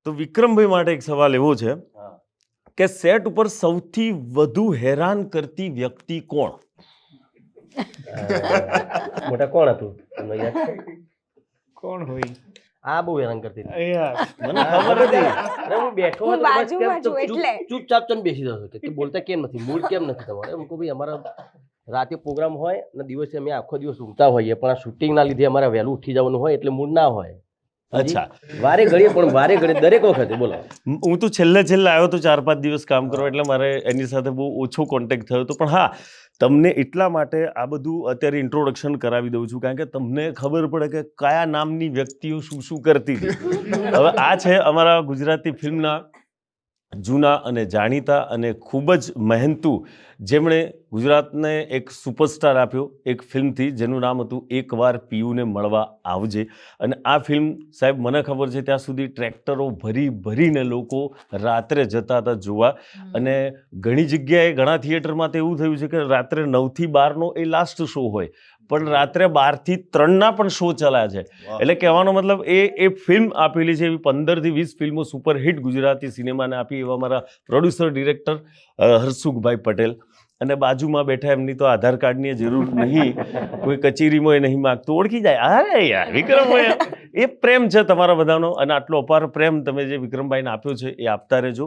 તો વિક્રમભાઈ માટે એક સવાલ એવો છે કે સેટ ઉપર સૌથી વધુ હેરાન કરતી વ્યક્તિ કોણ? મોટા કોણ હતું તમને યાદ છે? કોણ હોય? આ બહુ હેરાન કરતી હતી. મને ખબર હતી. અરે હું બેઠો હું હતો બસ કેમ બાજુમાં છું એટલે. ચૂપચાપ ચમ બેસી જશો કે બોલતા કેમ નથી, મૂડ કેમ નથી તમારે? એમ કહું ભાઈ અમારા રાતે પ્રોગ્રામ હોય અને દિવસે અમે આખો દિવસ ઊંઘતા હોઈએ, પણ આ શૂટિંગના લીધે અમારે વહેલું ઉઠી જવાનું હોય એટલે મૂડ ના હોય. અચ્છા, વારે ઘડીએ પણ વારે ઘડીએ દરેક વખતે બોલો. હું તો છેલ્લે આવ્યો તો 4-5 દિવસ કામ કરો એટલે મારે એની સાથે બહુ ઓછો કોન્ટેક્ટ થયો હતો. પણ હા, તમને એટલા માટે આ બધું અત્યારે ઇન્ટ્રોડક્શન કરાવી દઉં છું કારણ કે તમને ખબર પડે કે કયા નામની વ્યક્તિઓ શું કરતી હતી. હવે આ છે અમારા ગુજરાતી ફિલ્મના જૂના અને જાણીતા અને ખૂબ જ મહેનતુ, જેમણે ગુજરાતને એક સુપરસ્ટાર આપ્યો એક ફિલ્મથી જેનું નામ હતું એકવાર પીયુને મળવા આવજે. અને આ ફિલ્મ સાહેબ મને ખબર છે ત્યાં સુધી ટ્રેક્ટરો ભરીને લોકો રાત્રે જતા હતા જોવા. અને ઘણી જગ્યાએ ઘણા થિયેટરમાં તો એવું થયું છે કે રાત્રે 9 થી 12નો એ લાસ્ટ શો હોય, પણ રાત્રે 12 થી 3ના પણ શો ચલાયા છે. એટલે કહેવાનો મતલબ એ ફિલ્મ આપેલી છે એવી 15 થી 20 ફિલ્મો સુપરહિટ ગુજરાતી સિનેમાને આપી એવા મારા પ્રોડ્યુસર ડિરેક્ટર હરસુખભાઈ પટેલ. અને બાજુમાં બેઠા એમની તો આધાર કાર્ડની જરૂર નહીં, કોઈ કચેરીમાં એ નહીં માગતું, ઓળખી જાય. અરે યાર વિક્રમભાઈ, એ પ્રેમ છે તમારા બધાનો અને આટલો અપાર પ્રેમ તમે જે વિક્રમભાઈને આપ્યો છે એ આપતા રહેજો.